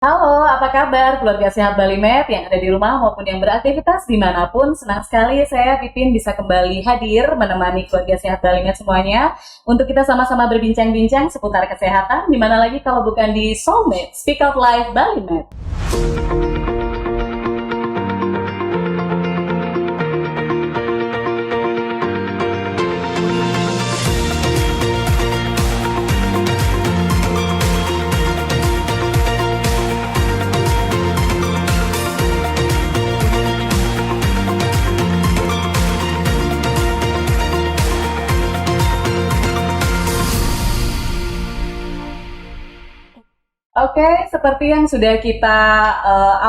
Halo, apa kabar keluarga sehat Balimed yang ada di rumah maupun yang beraktivitas dimanapun? Senang sekali saya Pipin bisa kembali hadir menemani keluarga sehat Balimed semuanya untuk kita sama-sama berbincang-bincang seputar kesehatan, dimana lagi kalau bukan di Soulmate, Speak Out Live Balimed. Oke, seperti yang sudah kita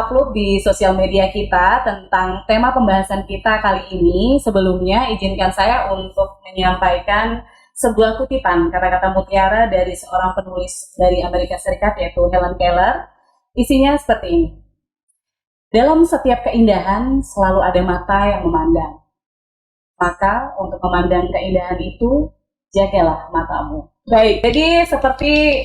upload di sosial media kita tentang tema pembahasan kita kali ini, sebelumnya izinkan saya untuk menyampaikan sebuah kutipan kata-kata mutiara dari seorang penulis dari Amerika Serikat yaitu Helen Keller. Isinya seperti ini. Dalam setiap keindahan selalu ada mata yang memandang. Maka untuk memandang keindahan itu, jagalah matamu. Baik, jadi seperti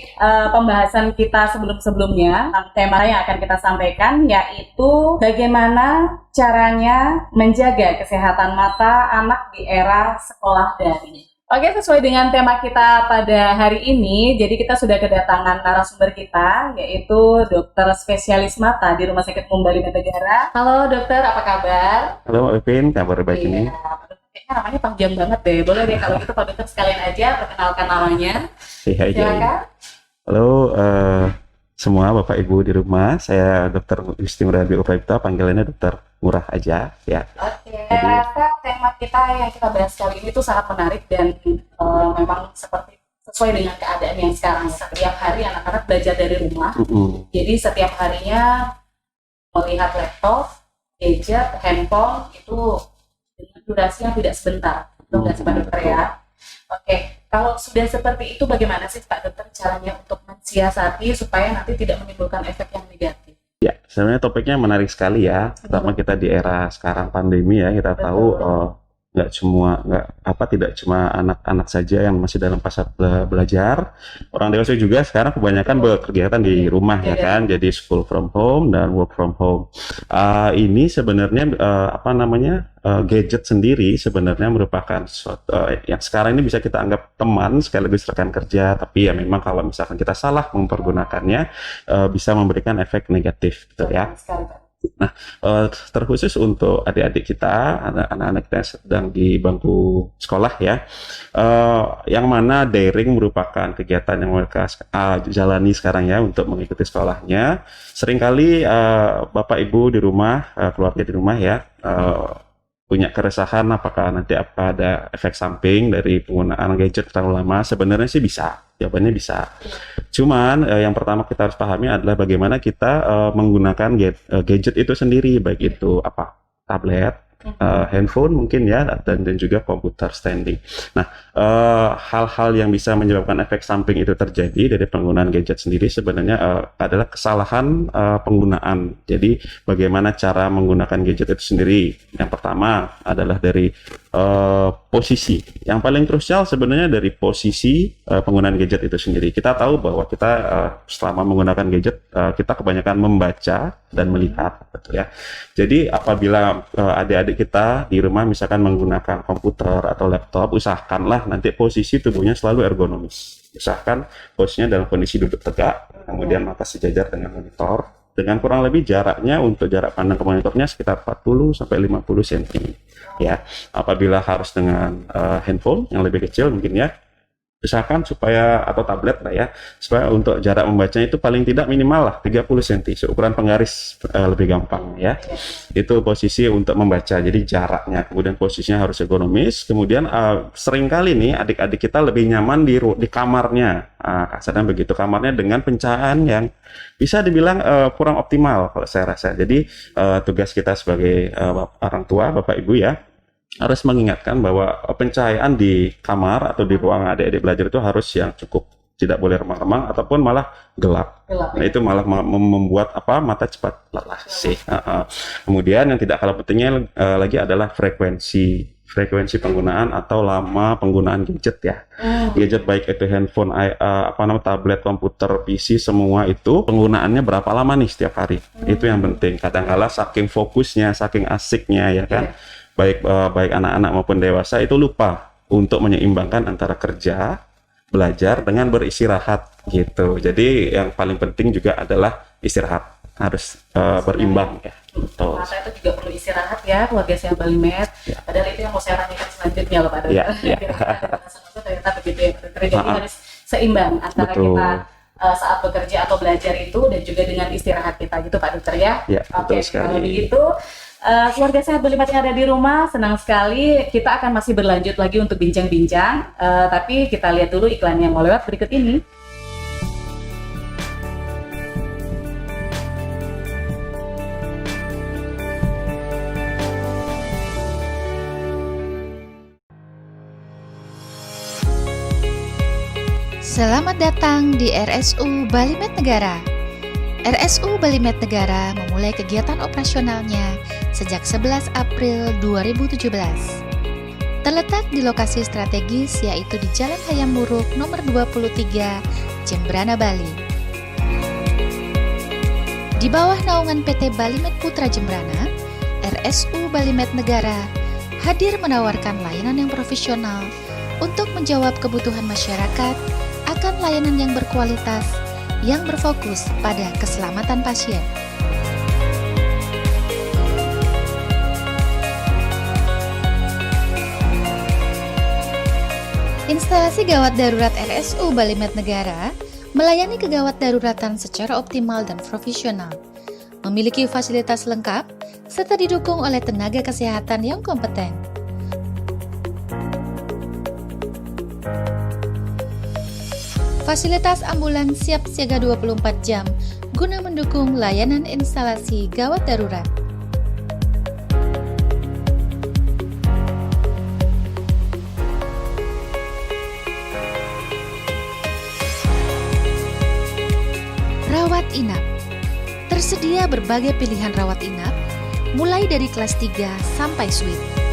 pembahasan kita sebelum-sebelumnya, tema yang akan kita sampaikan yaitu bagaimana caranya menjaga kesehatan mata anak di era sekolah daring. Oke, sesuai dengan tema kita pada hari ini, jadi kita sudah kedatangan narasumber kita, yaitu dokter spesialis mata di Rumah Sakit Umum Balimed Negara. Halo dokter, apa kabar? Halo Mbak Pipin, kabar baik ini? Kayaknya namanya panjang banget deh. Boleh deh kalau gitu Pak Dokter sekalian aja perkenalkan namanya. Iya, Silakan. Halo semua Bapak Ibu di rumah, saya Dr. Gusti Muradi Upraipta, panggilannya Dokter Murah aja ya. Oke, rasa tema kita yang kita bahas kali ini tuh sangat menarik dan memang seperti sesuai dengan keadaan yang sekarang. Setiap hari anak-anak belajar dari rumah. Jadi setiap harinya melihat laptop, gadget, handphone itu dengan durasi yang tidak sebentar, itu nggak sih Pak Dokter ya? Oke, kalau sudah seperti itu bagaimana sih Pak Dokter caranya untuk mensiasati supaya nanti tidak menimbulkan efek yang negatif? Ya, sebenarnya topiknya menarik sekali ya, terutama kita di era sekarang pandemi ya, kita tahu tidak cuma anak-anak saja yang masih dalam fase belajar, orang dewasa juga sekarang kebanyakan berkegiatan di rumah ya kan, jadi school from home dan work from home. Ini sebenarnya gadget sendiri sebenarnya merupakan sesuatu yang sekarang ini bisa kita anggap teman sekaligus rekan kerja, tapi ya memang kalau misalkan kita salah mempergunakannya bisa memberikan efek negatif, gitu ya. Nah, terkhusus untuk adik-adik kita, anak-anak kita yang sedang di bangku sekolah ya, yang mana daring merupakan kegiatan yang mereka jalani sekarang ya untuk mengikuti sekolahnya. Seringkali Bapak Ibu di rumah, keluarga di rumah ya, punya keresahan apakah nanti ada efek samping dari penggunaan gadget terlalu lama. Sebenarnya sih bisa, jawabannya bisa. Cuman yang pertama kita harus pahami adalah bagaimana kita menggunakan gadget itu sendiri, baik itu tablet, handphone mungkin ya, dan juga komputer standing. Nah, hal-hal yang bisa menyebabkan efek samping itu terjadi dari penggunaan gadget sendiri sebenarnya adalah kesalahan penggunaan. Jadi bagaimana cara menggunakan gadget itu sendiri. Yang pertama adalah dari posisi. Yang paling krusial sebenarnya dari posisi penggunaan gadget itu sendiri. Kita tahu bahwa kita selama menggunakan gadget kita kebanyakan membaca dan melihat, betul ya. Jadi apabila adik-adik kita di rumah misalkan menggunakan komputer atau laptop, usahakanlah nanti posisi tubuhnya selalu ergonomis. Usahakan posisinya dalam kondisi duduk tegak, kemudian mata sejajar dengan monitor, dengan kurang lebih jaraknya untuk jarak pandang ke monitornya sekitar 40 sampai 50 cm. Ya, apabila harus dengan handphone yang lebih kecil mungkin ya, usahakan supaya, atau tablet lah ya, supaya untuk jarak membacanya itu paling tidak minimal lah 30 cm, seukuran penggaris lebih gampang ya. Itu posisi untuk membaca, jadi jaraknya, kemudian posisinya harus ergonomis. Kemudian seringkali nih adik-adik kita lebih nyaman di kamarnya, kasarnya begitu, kamarnya dengan pencahayaan yang bisa dibilang kurang optimal kalau saya rasa. Jadi tugas kita sebagai orang tua, Bapak Ibu ya, harus mengingatkan bahwa pencahayaan di kamar atau di ruang adik-adik belajar itu harus yang cukup, tidak boleh remang-remang ataupun malah gelap. Nah, itu malah membuat mata cepat lelah sih. Kemudian yang tidak kalah pentingnya lagi adalah frekuensi frekuensi penggunaan atau lama penggunaan gadget ya. Gadget baik itu handphone, tablet, komputer, PC, semua itu penggunaannya berapa lama nih setiap hari. Itu yang penting. Kadang-kala saking fokusnya, saking asiknya ya kan, baik anak-anak maupun dewasa itu lupa untuk menyeimbangkan antara kerja, belajar dengan beristirahat gitu. Jadi yang paling penting juga adalah istirahat, harus berimbang ya. Betul. Mata itu juga perlu istirahat ya, keluarga Sehat Balimed. Padahal itu yang mau saya tanyakan selanjutnya loh Pak Dokter. Ternyata begitu ya, kerja harus seimbang antara kita saat bekerja atau belajar itu dan juga dengan istirahat kita gitu Pak Dokter ya. Oke, kalau begitu keluarga Sehat Balimed yang ada di rumah, senang sekali kita akan masih berlanjut lagi untuk bincang-bincang. Tapi kita lihat dulu iklan yang mau lewat berikut ini. Selamat datang di RSU Balimed Negara. RSU Balimed Negara memulai kegiatan operasionalnya sejak 11 April 2017. Terletak di lokasi strategis yaitu di Jalan Hayam Muruk nomor 23, Jembrana, Bali. Di bawah naungan PT Balimed Putra Jembrana, RSU Balimed Negara hadir menawarkan layanan yang profesional untuk menjawab kebutuhan masyarakat akan layanan yang berkualitas yang berfokus pada keselamatan pasien. Instalasi gawat darurat RSU Balimed Negara melayani kegawat daruratan secara optimal dan profesional, memiliki fasilitas lengkap, serta didukung oleh tenaga kesehatan yang kompeten. Fasilitas ambulans siap siaga 24 jam guna mendukung layanan instalasi gawat darurat. Rawat inap. Tersedia berbagai pilihan rawat inap, mulai dari kelas 3 sampai suite.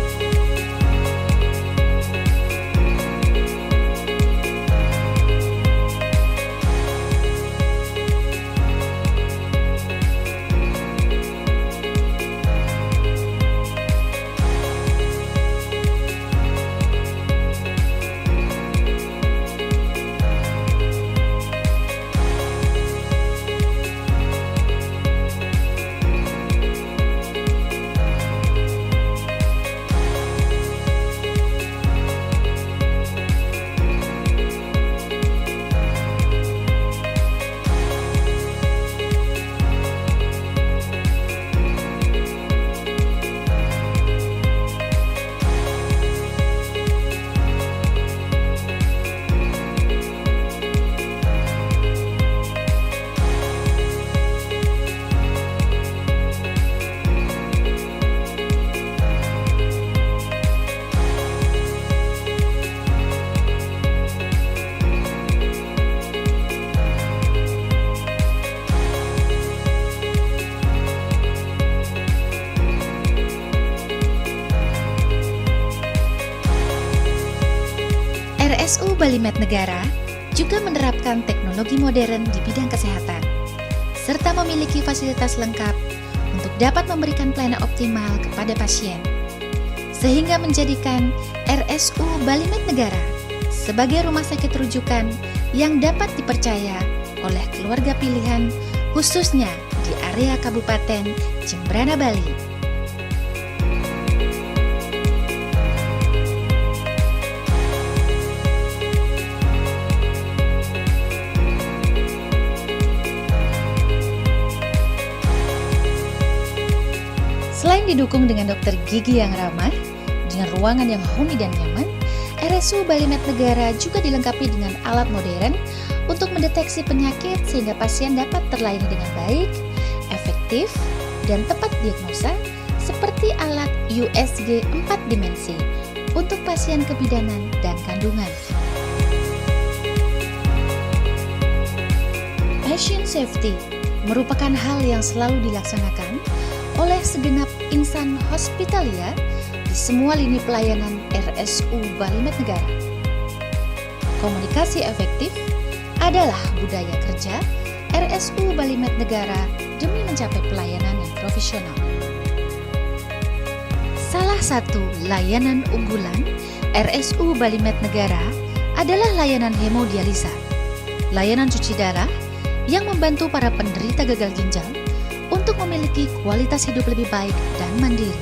RSU Balimed Negara juga menerapkan teknologi modern di bidang kesehatan, serta memiliki fasilitas lengkap untuk dapat memberikan pelayanan optimal kepada pasien, sehingga menjadikan RSU Balimed Negara sebagai rumah sakit rujukan yang dapat dipercaya oleh keluarga pilihan, khususnya di area Kabupaten Jembrana, Bali. Selain didukung dengan dokter gigi yang ramah, dengan ruangan yang homey dan nyaman, RSU Balimed Negara juga dilengkapi dengan alat modern untuk mendeteksi penyakit sehingga pasien dapat terlayani dengan baik, efektif, dan tepat diagnosa, seperti alat USG 4 dimensi untuk pasien kebidanan dan kandungan. Patient safety merupakan hal yang selalu dilaksanakan oleh segenap insan hospitalia di semua lini pelayanan RSU Balimet Negara. Komunikasi efektif adalah budaya kerja RSU Balimet Negara demi mencapai pelayanan yang profesional. Salah satu layanan unggulan RSU Balimet Negara adalah layanan hemodialisa, layanan cuci darah yang membantu para penderita gagal ginjal untuk memiliki kualitas hidup lebih baik dan mandiri.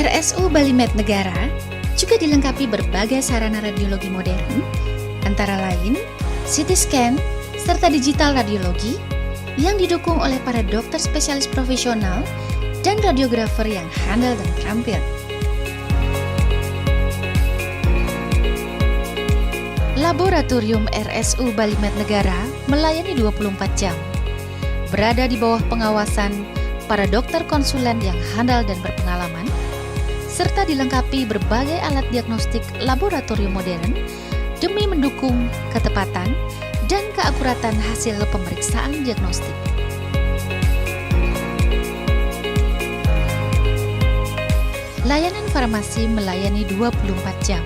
RSU Balimet Negara juga dilengkapi berbagai sarana radiologi modern, antara lain CT scan serta digital radiologi yang didukung oleh para dokter spesialis profesional dan radiografer yang handal dan terampil. Laboratorium RSU Balimet Negara melayani 24 jam, berada di bawah pengawasan para dokter konsulen yang handal dan berpengalaman, serta dilengkapi berbagai alat diagnostik laboratorium modern demi mendukung ketepatan dan keakuratan hasil pemeriksaan diagnostik. Layanan farmasi melayani 24 jam,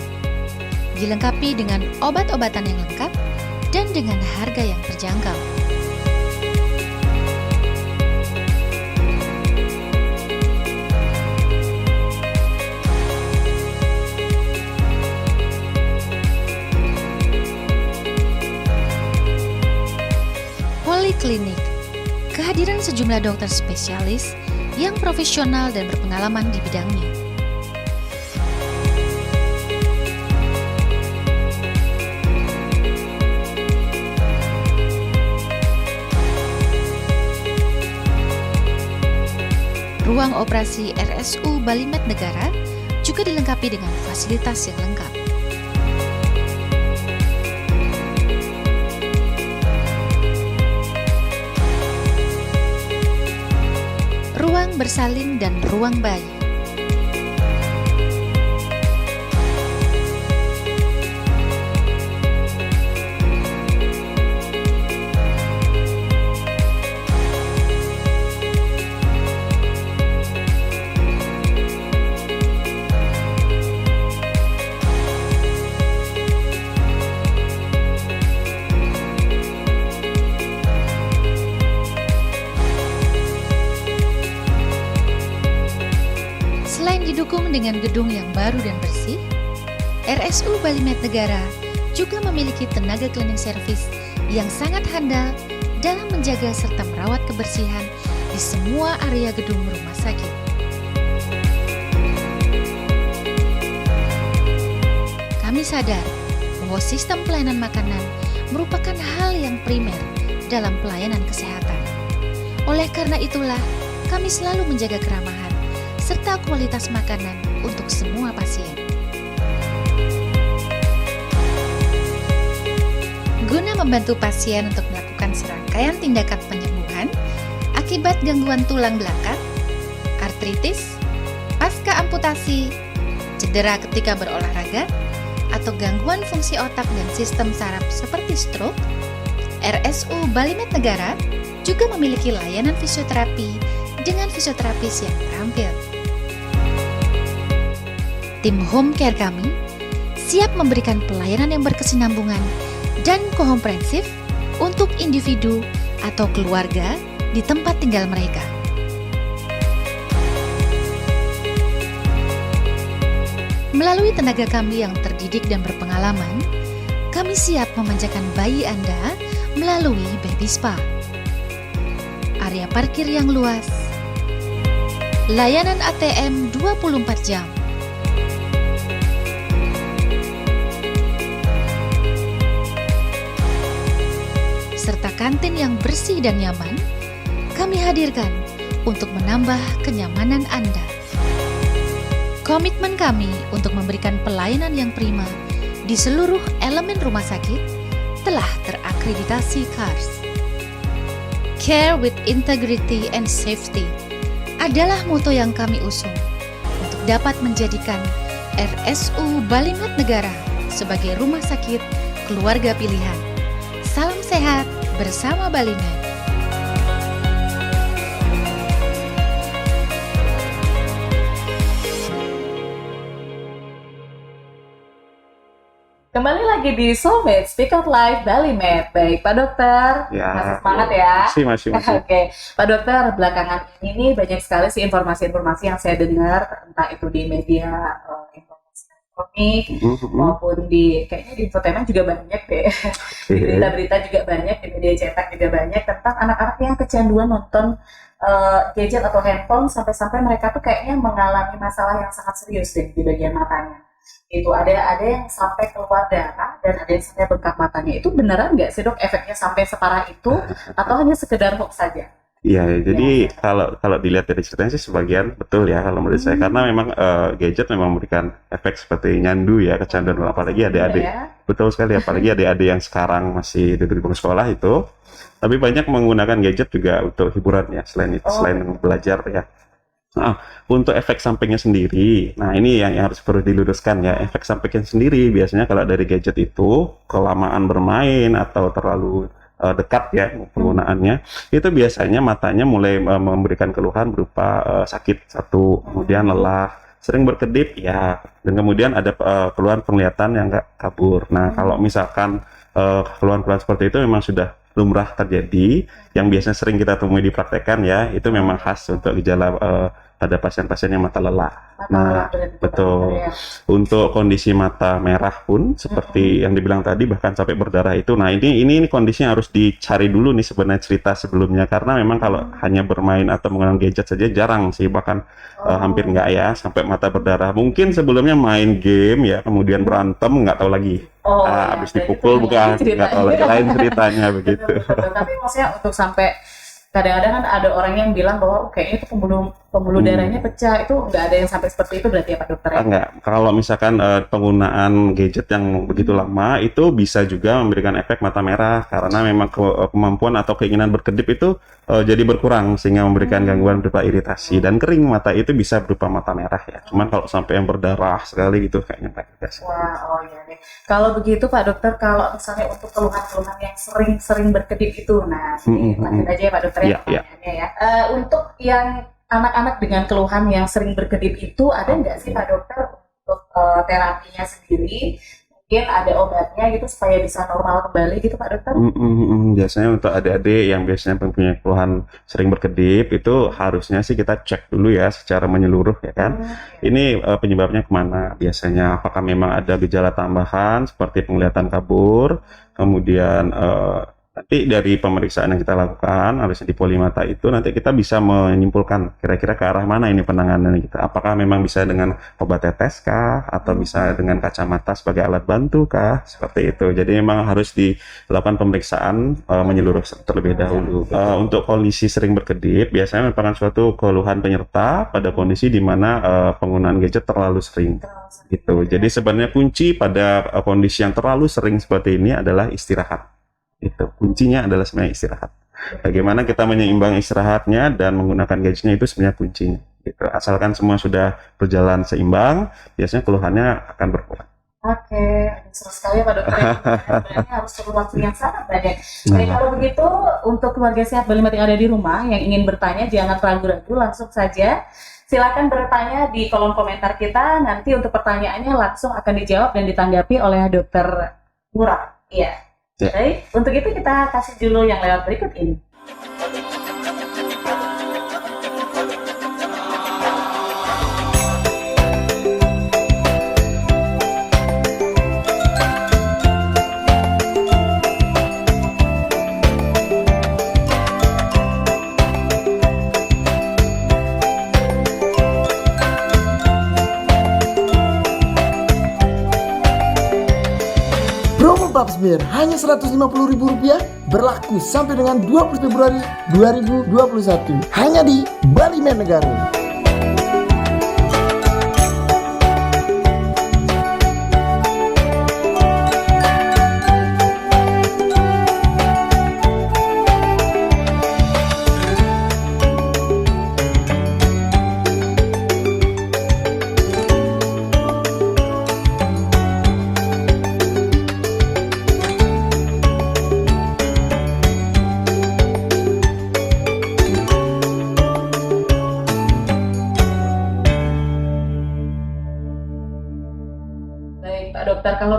dilengkapi dengan obat-obatan yang lengkap dan dengan harga yang terjangkau. Poliklinik, kehadiran sejumlah dokter spesialis yang profesional dan berpengalaman di bidangnya. Ruang operasi RSU Balimet Negara juga dilengkapi dengan fasilitas yang lengkap. Ruang bersalin dan ruang bayi. Selain didukung dengan gedung yang baru dan bersih, RSU Balimet Negara juga memiliki tenaga cleaning service yang sangat handal dalam menjaga serta merawat kebersihan di semua area gedung rumah sakit. Kami sadar bahwa sistem pelayanan makanan merupakan hal yang primer dalam pelayanan kesehatan. Oleh karena itulah, kami selalu menjaga keramahan serta kualitas makanan untuk semua pasien. Guna membantu pasien untuk melakukan serangkaian tindakan penyembuhan akibat gangguan tulang belakang, artritis, pasca amputasi, cedera ketika berolahraga, atau gangguan fungsi otak dan sistem saraf seperti stroke, RSU Balimet Negara juga memiliki layanan fisioterapi dengan fisioterapis yang terampil. Tim home care kami siap memberikan pelayanan yang berkesinambungan dan komprehensif untuk individu atau keluarga di tempat tinggal mereka. Melalui tenaga kami yang terdidik dan berpengalaman, kami siap memanjakan bayi Anda melalui baby spa, area parkir yang luas, layanan ATM 24 jam, serta kantin yang bersih dan nyaman, kami hadirkan untuk menambah kenyamanan Anda. Komitmen kami untuk memberikan pelayanan yang prima di seluruh elemen rumah sakit telah terakreditasi CARS. Care with Integrity and Safety adalah moto yang kami usung untuk dapat menjadikan RSU Balimet Negara sebagai rumah sakit keluarga pilihan. Salam sehat bersama Balimet. Kembali lagi di Soulmate Speak Out Live Balimet. Baik, Pak Dokter. Ya, Masih semangat ya? Masih. Oke, Pak Dokter, belakangan ini banyak sekali sih informasi-informasi yang saya dengar, entah itu di media informasi elektronik maupun kayaknya di infotainment juga banyak deh. Di berita-berita juga banyak, di media cetak juga banyak tentang anak-anak yang kecanduan nonton gadget atau handphone sampai-sampai mereka tuh kayaknya mengalami masalah yang sangat serius deh di bagian matanya. Itu ada yang sampai keluar darah dan ada yang sampai bengkak matanya. Itu beneran nggak sih dok efeknya sampai separah itu atau hanya sekedar hoax saja? Iya, jadi kalau dilihat dari ceritanya sih sebagian betul ya kalau menurut saya, karena memang gadget memang memberikan efek seperti nyandu ya, kecanduan, apalagi adik-adik. Betul sekali, apalagi adik-adik yang sekarang masih duduk di bangku sekolah itu, tapi banyak menggunakan gadget juga untuk hiburan ya, selain belajar ya. Nah, untuk efek sampingnya sendiri, nah ini yang harus perlu diluruskan ya. Efek sampingnya sendiri biasanya kalau dari gadget itu kelamaan bermain atau terlalu dekat ya penggunaannya, itu biasanya matanya mulai memberikan keluhan berupa sakit satu, kemudian lelah, sering berkedip ya, dan kemudian ada keluhan penglihatan yang nggak kabur. Nah, kalau misalkan keluhan-keluhan seperti itu memang sudah lumrah terjadi, yang biasanya sering kita temui dipraktekkan ya, itu memang khas untuk gejala pada pasien-pasien yang mata lelah. Nah, betul. Untuk kondisi mata merah pun seperti yang dibilang tadi, bahkan sampai berdarah itu. Nah, ini kondisinya harus dicari dulu nih sebenarnya cerita sebelumnya, karena memang kalau hanya bermain atau menggunakan gadget saja jarang sih, bahkan hampir nggak ya sampai mata berdarah. Mungkin sebelumnya main game ya, kemudian berantem nggak tahu lagi. Habis dipukul bukan, nggak tahu lagi, lain ceritanya begitu. Tapi maksudnya untuk sampai kadang-kadang kan ada orang yang bilang bahwa kayaknya itu pembuluh darahnya pecah, itu nggak ada yang sampai seperti itu berarti ya Pak Dokter ya? Enggak, kalau misalkan penggunaan gadget yang begitu lama itu bisa juga memberikan efek mata merah, karena memang kemampuan atau keinginan berkedip itu jadi berkurang sehingga memberikan gangguan berupa iritasi, dan kering mata itu bisa berupa mata merah ya. Cuman kalau sampai yang berdarah sekali gitu kayaknya enggak sih. Wah, iya deh. Kalau begitu Pak Dokter, kalau misalnya untuk keluhan-keluhan yang sering berkedip itu, nah ini lanjut aja ya Pak Dokter ya, pertanyaannya ya. Untuk yang anak-anak dengan keluhan yang sering berkedip itu ada nggak sih Pak Dokter untuk terapinya sendiri? Mungkin ada obatnya gitu supaya bisa normal kembali gitu Pak Dokter? Biasanya untuk adik-adik yang biasanya mempunyai keluhan sering berkedip itu harusnya sih kita cek dulu ya secara menyeluruh ya kan. Ini penyebabnya kemana biasanya? Apakah memang ada gejala tambahan seperti penglihatan kabur, kemudian nanti dari pemeriksaan yang kita lakukan harusnya di polimata itu nanti kita bisa menyimpulkan kira-kira ke arah mana ini penanganan kita. Apakah memang bisa dengan obat tetes kah, atau bisa dengan kacamata sebagai alat bantu kah, seperti itu. Jadi memang harus dilakukan pemeriksaan menyeluruh terlebih dahulu. Untuk kondisi sering berkedip biasanya merupakan suatu keluhan penyerta pada kondisi di mana penggunaan gadget terlalu sering gitu. Jadi sebenarnya kunci pada kondisi yang terlalu sering seperti ini adalah istirahat. Itu kuncinya adalah sebenarnya istirahat. Bagaimana kita menyeimbang istirahatnya dan menggunakan gadgetnya itu sebenarnya kuncinya. Gitu. Asalkan semua sudah berjalan seimbang, biasanya keluhannya akan berkurang. Oke, seru sekali ya Pak Dokter. Berarti harus perlu waktu yang sangat banyak. Jadi kalau begitu, untuk keluarga sehat Balimet yang ada di rumah yang ingin bertanya, jangan ragu-ragu, langsung saja. Silakan bertanya di kolom komentar kita. Nanti untuk pertanyaannya langsung akan dijawab dan ditanggapi oleh Dokter Ngurah. Iya. Baik, untuk itu kita kasih dulu yang lewat berikut ini. Promo Papsmir hanya Rp150.000 berlaku sampai dengan 20 Februari 2021 hanya di Balimet Negara.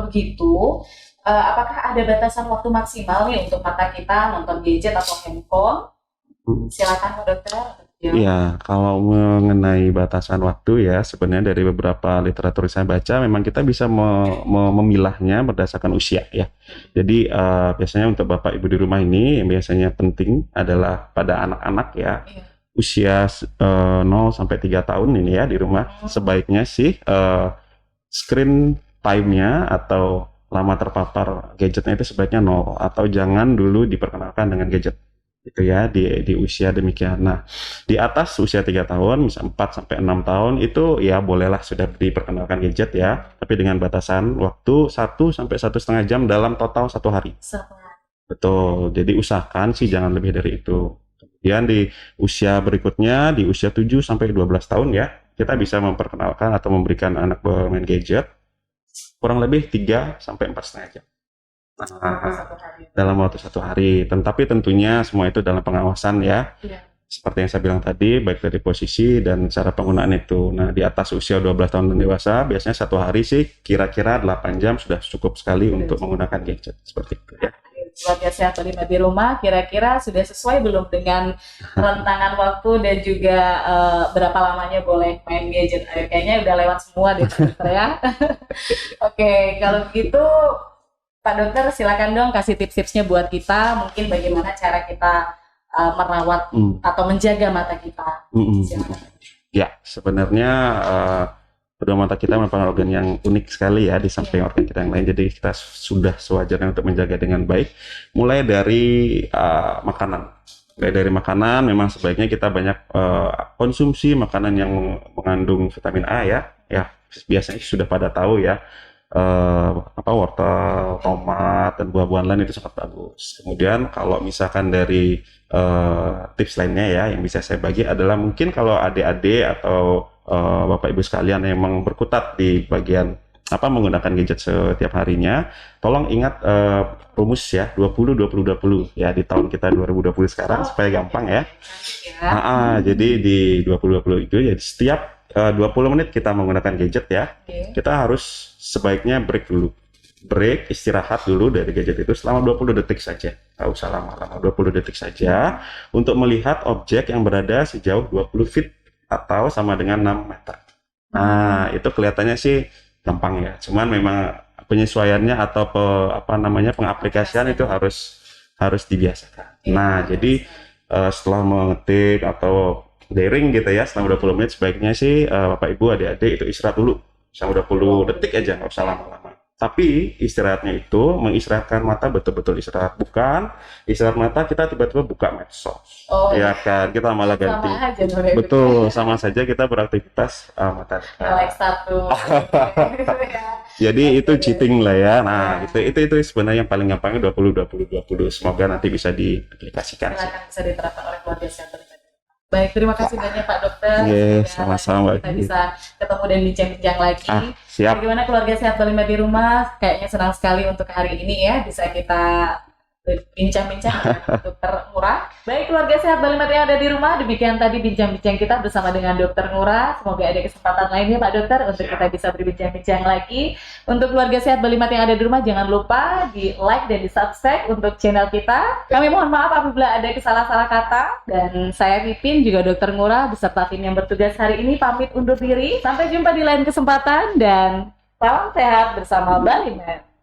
begitu, apakah ada batasan waktu maksimal nih untuk mata kita nonton gadget atau handphone? Silakan Pak Dokter. Iya, kalau mengenai batasan waktu ya, sebenarnya dari beberapa literatur yang saya baca, memang kita bisa memilahnya berdasarkan usia ya. Jadi biasanya untuk Bapak Ibu di rumah ini yang biasanya penting adalah pada anak-anak ya, Iya. usia 0 sampai 3 tahun ini ya di rumah, sebaiknya sih screen time-nya atau lama terpapar gadgetnya itu sebaiknya 0 atau jangan dulu diperkenalkan dengan gadget. Gitu ya di usia demikian. Nah, di atas usia 3 tahun, misal 4 sampai 6 tahun itu ya bolehlah sudah diperkenalkan gadget ya, tapi dengan batasan waktu 1 sampai 1,5 jam dalam total 1 hari. Betul. Jadi usahakan sih jangan lebih dari itu. Kemudian di usia berikutnya, di usia 7 sampai 12 tahun ya, kita bisa memperkenalkan atau memberikan anak bermain gadget kurang lebih 3 sampai 4,5 jam. Dalam waktu 1 hari. Tapi tentunya semua itu dalam pengawasan ya. Iya. Seperti yang saya bilang tadi, baik dari posisi dan cara penggunaan itu. Nah, di atas usia 12 tahun dan dewasa, biasanya 1 hari sih kira-kira 8 jam sudah cukup sekali untuk menggunakan gadget. Seperti itu ya. Keluarga Sehat Balimet di rumah kira-kira sudah sesuai belum dengan rentangan waktu dan juga berapa lamanya boleh main gadget? Kayaknya udah lewat semua deh Dokter ya. Oke, kalau begitu Pak Dokter silakan dong kasih tips-tipsnya buat kita, mungkin bagaimana cara kita merawat atau menjaga mata kita. Silakan. Ya, sebenarnya kedua mata kita merupakan organ yang unik sekali ya di samping organ kita yang lain. Jadi kita sudah sewajarnya untuk menjaga dengan baik. Mulai dari makanan. Mulai dari makanan, memang sebaiknya kita banyak konsumsi makanan yang mengandung vitamin A ya. Ya, biasanya sudah pada tahu ya. Wortel, tomat, dan buah-buahan lain itu sangat bagus. Kemudian kalau misalkan dari tips lainnya ya yang bisa saya bagi adalah mungkin kalau adik-adik atau Bapak Ibu sekalian yang memang berkutat di bagian menggunakan gadget setiap harinya, tolong ingat rumus ya 20-20-20 ya di tahun kita 2020 sekarang supaya gampang ya. Jadi di 20-20 itu jadi setiap 20 menit kita menggunakan gadget ya, kita harus sebaiknya break dulu. Break, istirahat dulu dari gadget itu selama 20 detik saja. Nggak usah lama-lama, 20 detik saja untuk melihat objek yang berada sejauh 20 feet atau sama dengan 6 meter. Nah, itu kelihatannya sih gampang ya. Cuman memang penyesuaiannya atau pengaplikasian itu harus dibiasakan. Nah, jadi setelah mengetik atau daring gitu ya, selama 20 menit sebaiknya sih Bapak Ibu adik-adik itu istirahat dulu selama 20 detik aja, nggak usah lama-lama. Tapi istirahatnya itu mengistirahatkan mata, betul-betul istirahat, bukan istirahat mata kita tiba-tiba buka medsos. Ya kan, kita malah ganti. Sama aja dong, betul, sama saja kita beraktivitas mata. Like status. Jadi itu cheating lah ya. Nah, itu sebenarnya yang paling gampangnya 20-20-20. Semoga nanti bisa diaplikasikan. Silakan bisa diterapkan oleh keluarga Sehat Balimet. Baik, terima kasih banyak Pak Dokter. Sama-sama. Kita bisa ketemu dan bincang-bincang lagi. Siap. Bagaimana keluarga Sehat Balimet di rumah? Kayaknya senang sekali untuk hari ini ya bisa kita bincang-bincang dengan Dokter Ngurah. Baik, keluarga Sehat Balimet yang ada di rumah, demikian tadi bincang-bincang kita bersama dengan Dokter Ngurah. Semoga ada kesempatan lainnya Pak Dokter untuk kita bisa berbincang-bincang lagi. Untuk keluarga Sehat Balimet yang ada di rumah, jangan lupa di like dan di subscribe untuk channel kita. Kami mohon maaf apabila ada kesalahan-salah kata. Dan saya Pipin, juga Dokter Ngurah beserta tim yang bertugas hari ini pamit undur diri. Sampai jumpa di lain kesempatan dan salam sehat bersama Balimet.